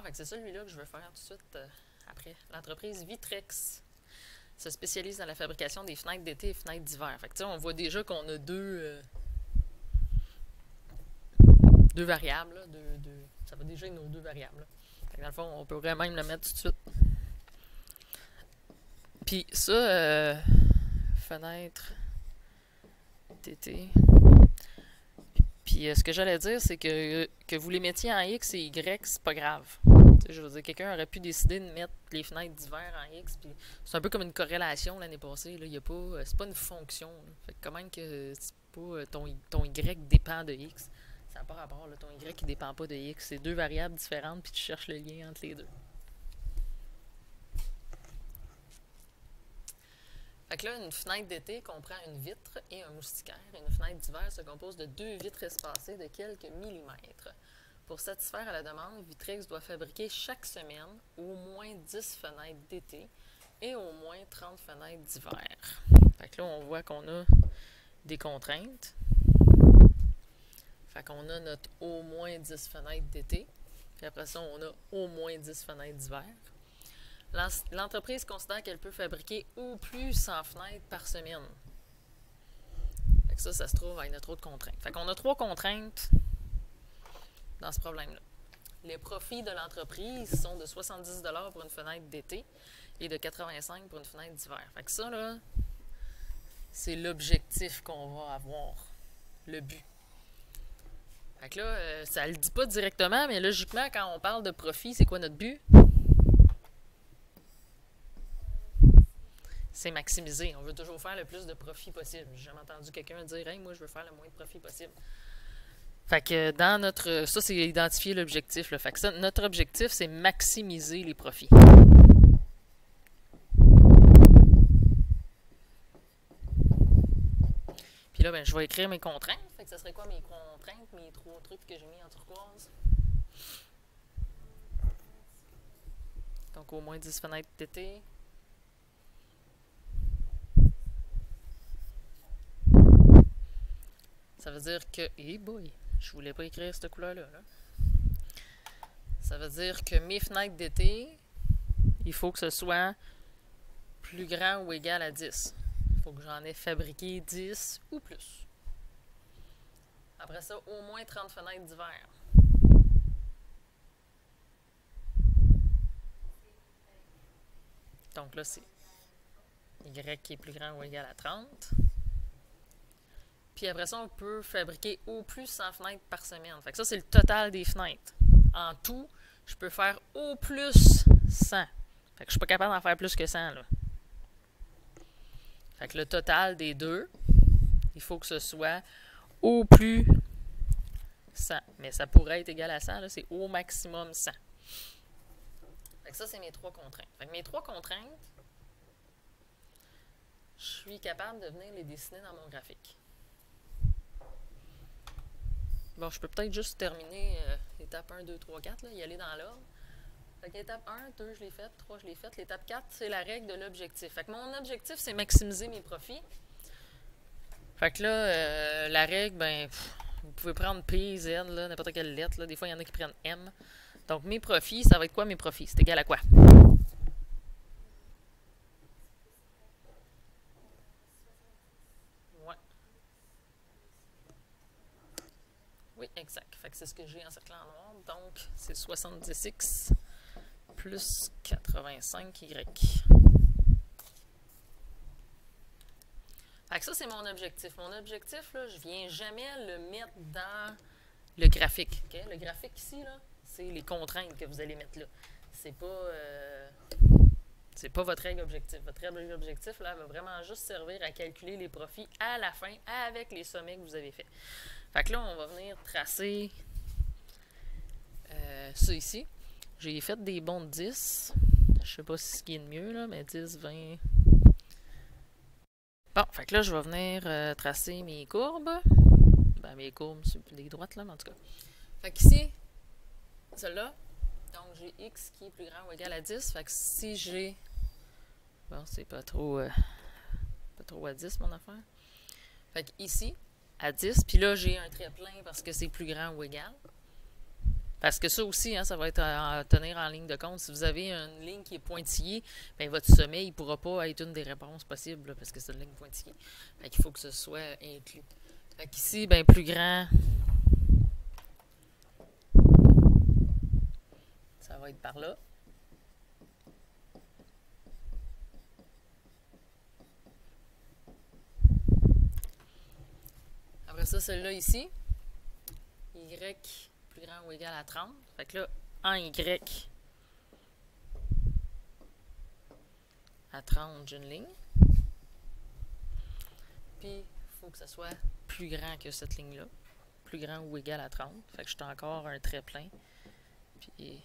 fait que c'est celui-là que je veux faire tout de suite après. L'entreprise Vitrex se spécialise dans la fabrication des fenêtres d'été et fenêtres d'hiver. Fait que tu sais, on voit déjà qu'on a deux variables. Là, ça va déjà être nos deux variables. Là. Fait que dans le fond, on pourrait même le mettre tout de suite. Puis ça, fenêtre d'été. Puis ce que j'allais dire, c'est que vous les mettiez en X et Y, c'est pas grave. T'sais, je veux dire, quelqu'un aurait pu décider de mettre les fenêtres d'hiver en X, puis c'est un peu comme une corrélation l'année passée. Là, y a pas, c'est pas une fonction. Là. Fait que comment que c'est pas, ton Y dépend de X, ça n'a pas rapport. Là, ton Y qui dépend pas de X. C'est deux variables différentes, puis tu cherches le lien entre les deux. Fait que là, une fenêtre d'été comprend une vitre et un moustiquaire. Une fenêtre d'hiver se compose de deux vitres espacées de quelques millimètres. Pour satisfaire à la demande, Vitrex doit fabriquer chaque semaine au moins 10 fenêtres d'été et au moins 30 fenêtres d'hiver. Fait que là, on voit qu'on a des contraintes. Fait qu'on a notre au moins 10 fenêtres d'été. Puis après ça, on a au moins 10 fenêtres d'hiver. L'entreprise considère qu'elle peut fabriquer au plus 100 fenêtres par semaine. Fait que ça se trouve avec notre autre contrainte. Fait qu'on a 3 contraintes dans ce problème-là. Les profits de l'entreprise sont de 70 $ pour une fenêtre d'été et de 85 $ pour une fenêtre d'hiver. Fait que ça, là, c'est l'objectif qu'on va avoir, le but. Fait que là, ça le dit pas directement, mais logiquement, quand on parle de profit, c'est quoi notre but? C'est maximiser. On veut toujours faire le plus de profit possible. J'ai jamais entendu quelqu'un dire « Hey, moi, je veux faire le moins de profit possible. » Fait que dans notre... Ça, c'est identifier l'objectif. Fait que ça, notre objectif, c'est maximiser les profits. Puis là, ben, je vais écrire mes contraintes. Fait que ça serait quoi mes contraintes, mes 3 trucs que j'ai mis en turquoise? Donc, au moins 10 fenêtres d'été. Ça veut dire que... Hey boy! Je voulais pas écrire cette couleur-là. Là. Ça veut dire que mes fenêtres d'été, il faut que ce soit plus grand ou égal à 10. Il faut que j'en ai fabriqué 10 ou plus. Après ça, au moins 30 fenêtres d'hiver. Donc là, c'est Y qui est plus grand ou égal à 30. Puis après ça, on peut fabriquer au plus 100 fenêtres par semaine. Fait que ça, c'est le total des fenêtres. En tout, je peux faire au plus 100. Fait que je suis pas capable d'en faire plus que 100, là. Fait que le total des deux, il faut que ce soit au plus 100. Mais ça pourrait être égal à 100, là, c'est au maximum 100. Fait que ça, c'est mes 3 contraintes. Fait que mes 3 contraintes, je suis capable de venir les dessiner dans mon graphique. Bon, je peux peut-être juste terminer étape 1, 2, 3, 4, là, y aller dans l'ordre. Fait qu'étape 1, 2, je l'ai faite, 3, je l'ai faite. L'étape 4, c'est la règle de l'objectif. Fait que mon objectif, c'est maximiser mes profits. Fait que là, la règle, ben, vous pouvez prendre P, Z, n'importe quelle lettre. Là. Des fois, il y en a qui prennent M. Donc, mes profits, ça va être quoi mes profits? C'est égal à quoi? Ouais. Oui, exact. Fait que c'est ce que j'ai encerclé en noir. Donc, c'est 70X plus 85Y. Fait que ça, c'est mon objectif. Mon objectif, là, je viens jamais le mettre dans le graphique. Okay? Le graphique ici, là, c'est les contraintes que vous allez mettre là. C'est pas votre règle objectif. Votre règle objectif, là, va vraiment juste servir à calculer les profits à la fin avec les sommets que vous avez faits. Fait que là, on va venir tracer ça ici. J'ai fait des bons de 10. Je sais pas ce qui est de mieux, là, mais 10, 20... Bon, fait que là, je vais venir tracer mes courbes. Ben, mes courbes, c'est des droites, là, mais en tout cas. Fait qu'ici, celle-là, donc j'ai X qui est plus grand ou égal à 10. Fait que si j'ai... Bon, c'est pas trop à 10, mon affaire. Fait qu'ici, à 10, puis là, j'ai un trait plein parce que c'est plus grand ou égal. Parce que ça aussi, hein, ça va être à tenir en ligne de compte. Si vous avez une ligne qui est pointillée, bien, votre sommet, il ne pourra pas être une des réponses possibles là, parce que c'est une ligne pointillée. Fait qu'il faut que ce soit inclus. Fait qu'ici, bien, plus grand, ça va être par là. Après ça, celle-là ici, Y plus grand ou égal à 30. Fait que là, en Y à 30, j'ai une ligne. Puis, il faut que ça soit plus grand que cette ligne-là. Plus grand ou égal à 30. Fait que je suis encore un trait plein. Puis,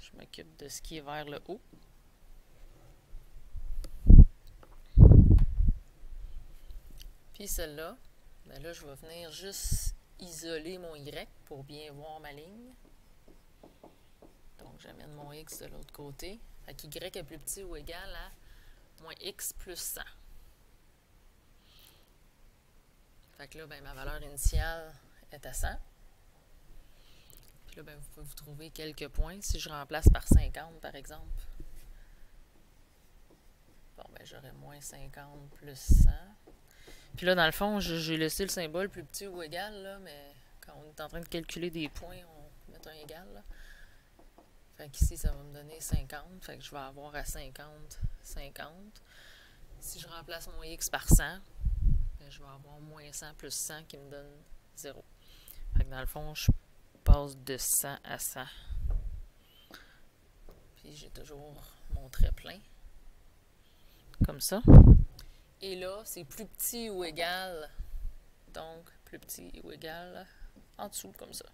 je m'occupe de ce qui est vers le haut. Puis celle-là, ben là, je vais venir juste isoler mon Y pour bien voir ma ligne. Donc, j'amène mon X de l'autre côté. Fait que Y est plus petit ou égal à moins X plus 100. Fait que là, ben, ma valeur initiale est à 100. Puis là, ben, vous pouvez vous trouver quelques points. Si je remplace par 50, par exemple, bon, ben, j'aurai moins 50 plus 100. Puis là, dans le fond, j'ai laissé le symbole plus petit ou égal, là, mais quand on est en train de calculer des points, on met un égal, là. Fait qu'ici, ça va me donner 50. Fait que je vais avoir à 50, 50. Si je remplace mon X par 100, ben, je vais avoir moins 100 plus 100 qui me donne 0. Fait que dans le fond, je passe de 100 à 100. Puis j'ai toujours mon trait plein. Comme ça. Et là, c'est plus petit ou égal. Donc, plus petit ou égal en dessous, comme ça.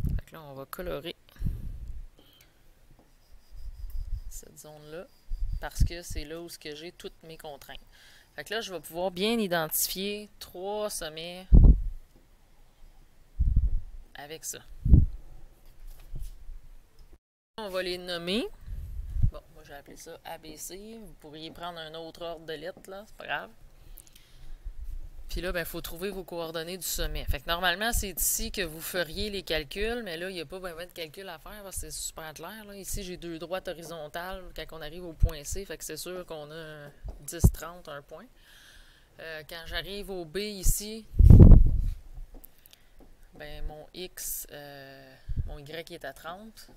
Fait que là, on va colorer cette zone-là parce que c'est là où j'ai toutes mes contraintes. Fait que là, je vais pouvoir bien identifier 3 sommets avec ça. On va les nommer. Bon, moi j'ai appelé ça ABC. Vous pourriez prendre un autre ordre de lettres, là, c'est pas grave. Puis là, il faut trouver vos coordonnées du sommet. Fait que normalement, c'est ici que vous feriez les calculs, mais là, il n'y a pas vraiment de calcul à faire parce que c'est super clair. Là. Ici, j'ai 2 droites horizontales quand on arrive au point C, fait que c'est sûr qu'on a 10-30, un point. Quand j'arrive au B ici, ben mon X, mon Y est à 30.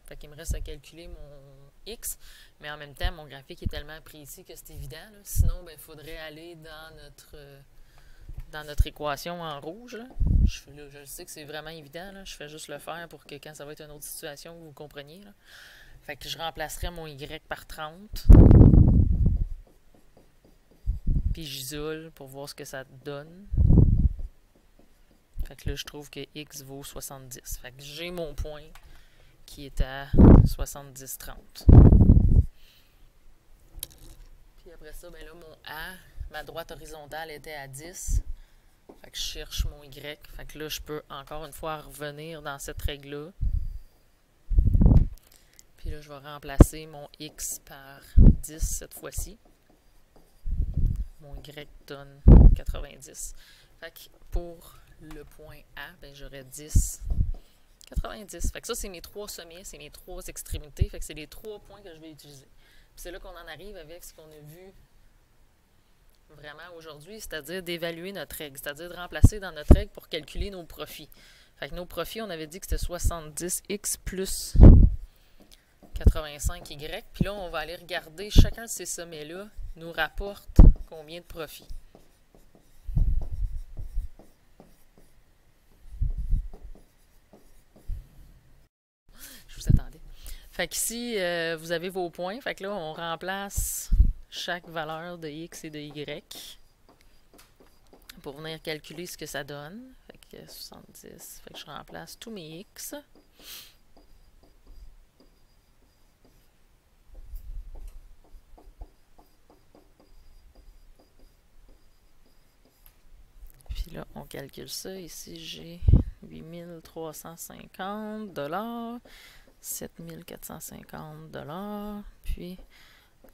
Fait qu'il me reste à calculer mon X, mais en même temps, mon graphique est tellement précis que c'est évident. Là. Sinon, il faudrait aller dans notre équation en rouge. Là. Je sais que c'est vraiment évident. Là. Je fais juste le faire pour que quand ça va être une autre situation, vous compreniez. Là. Fait que je remplacerai mon Y par 30. Puis j'isole pour voir ce que ça donne. Fait que là, je trouve que X vaut 70. Fait que j'ai mon point qui est à 70-30. Puis après ça, ben là, mon A, ma droite horizontale était à 10. Fait que je cherche mon Y. Fait que là, je peux encore une fois revenir dans cette règle-là. Puis là, je vais remplacer mon X par 10 cette fois-ci. Mon Y donne 90. Fait que pour le point A, ben j'aurais 10, 90. Fait que ça, c'est mes 3 sommets, c'est mes 3 extrémités. Fait que c'est les 3 points que je vais utiliser. Puis c'est là qu'on en arrive avec ce qu'on a vu vraiment aujourd'hui, c'est-à-dire d'évaluer notre règle, c'est-à-dire de remplacer dans notre règle pour calculer nos profits. Fait que nos profits, on avait dit que c'était 70x plus 85y. Puis là, on va aller regarder chacun de ces sommets-là nous rapporte combien de profits. Je vous attendais. Fait qu'ici, vous avez vos points. Fait que là, on remplace chaque valeur de x et de y pour venir calculer ce que ça donne. Fait que 70. Fait que je remplace tous mes x. Puis là, on calcule ça. Ici, j'ai 8350 $, 7450 $, puis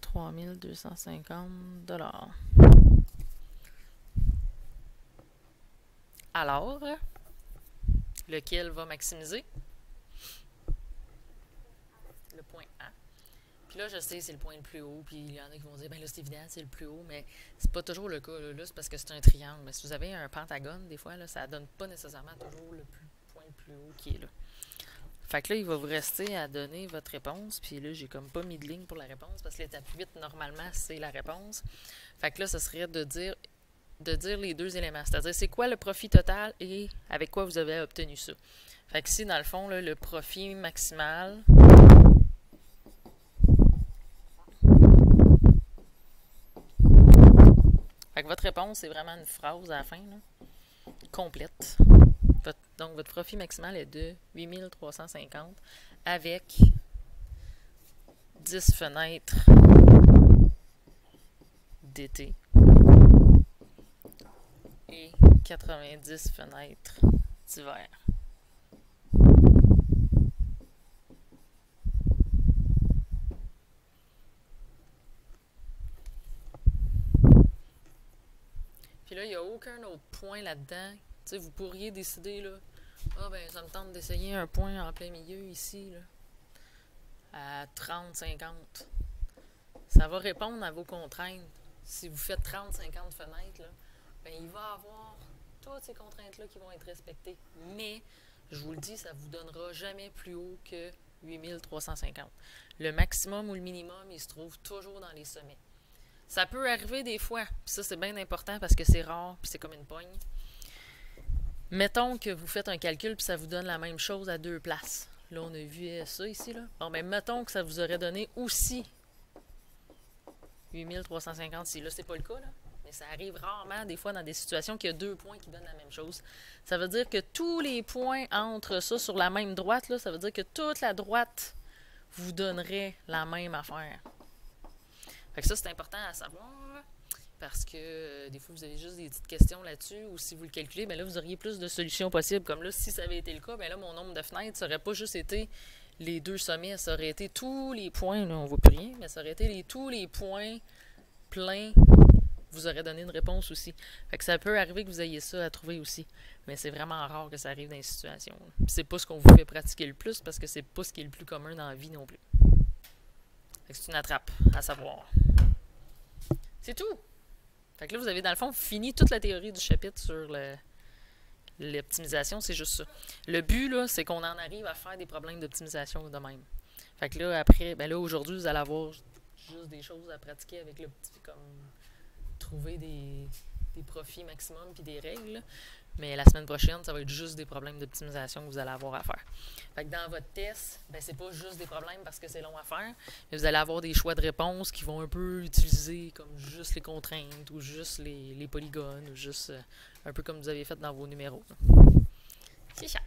3250 $. Alors, lequel va maximiser? Le point A. Puis là, je sais, c'est le point le plus haut, puis il y en a qui vont dire, ben là, c'est évident, c'est le plus haut, mais c'est pas toujours le cas. Là, c'est parce que c'est un triangle. Mais si vous avez un pentagone, des fois, là, ça donne pas nécessairement toujours le point le plus haut qui est là. Fait que là, il va vous rester à donner votre réponse. Puis là, j'ai comme pas mis de ligne pour la réponse, parce que l'étape 8, normalement, c'est la réponse. Fait que là, ce serait de dire les deux éléments. C'est-à-dire, c'est quoi le profit total et avec quoi vous avez obtenu ça. Fait que ici, dans le fond, là, le profit maximal... Fait que votre réponse, c'est vraiment une phrase à la fin, là, complète. Donc, votre profit maximal est de 8350 avec 10 fenêtres d'été et 90 fenêtres d'hiver. Puis là, il n'y a aucun autre point là-dedans. Tu sais, vous pourriez décider, là, ah ben, ça me tente d'essayer un point en plein milieu ici, là, à 30-50. Ça va répondre à vos contraintes. Si vous faites 30-50 fenêtres, là, ben, il va y avoir toutes ces contraintes-là qui vont être respectées. Mais, je vous le dis, ça ne vous donnera jamais plus haut que 8350. Le maximum ou le minimum, il se trouve toujours dans les sommets. Ça peut arriver des fois, puis ça c'est bien important parce que c'est rare, puis c'est comme une pogne. Mettons que vous faites un calcul puis ça vous donne la même chose à deux places. Là, on a vu ça ici, là. Bon, ben mettons que ça vous aurait donné aussi 8350 si là, c'est pas le cas, là. Mais ça arrive rarement, des fois, dans des situations qu'il y a deux points qui donnent la même chose. Ça veut dire que tous les points entre ça sur la même droite, là, ça veut dire que toute la droite vous donnerait la même affaire. Fait que ça, c'est important à savoir, parce que des fois, vous avez juste des petites questions là-dessus, ou si vous le calculez, bien là, vous auriez plus de solutions possibles. Comme là, si ça avait été le cas, bien là, mon nombre de fenêtres, ça n'aurait pas juste été les deux sommets, ça aurait été tous les points, là, on ne voit plus rien, mais ça aurait été tous les points pleins, vous aurez donné une réponse aussi. Fait que ça peut arriver que vous ayez ça à trouver aussi, mais c'est vraiment rare que ça arrive dans les situations. C'est pas ce qu'on vous fait pratiquer le plus, parce que c'est pas ce qui est le plus commun dans la vie non plus. Fait que c'est une attrape à savoir. C'est tout! Fait que là, vous avez dans le fond fini toute la théorie du chapitre sur l'optimisation, c'est juste ça. Le but, là, c'est qu'on en arrive à faire des problèmes d'optimisation de même. Fait que là, après, ben là, aujourd'hui, vous allez avoir juste des choses à pratiquer avec le petit, comme trouver des profits maximum puis des règles. Mais la semaine prochaine, ça va être juste des problèmes d'optimisation que vous allez avoir à faire. Fait que dans votre test, ben c'est pas juste des problèmes parce que c'est long à faire, mais vous allez avoir des choix de réponses qui vont un peu utiliser comme juste les contraintes ou juste les polygones ou juste un peu comme vous avez fait dans vos numéros. C'est ça.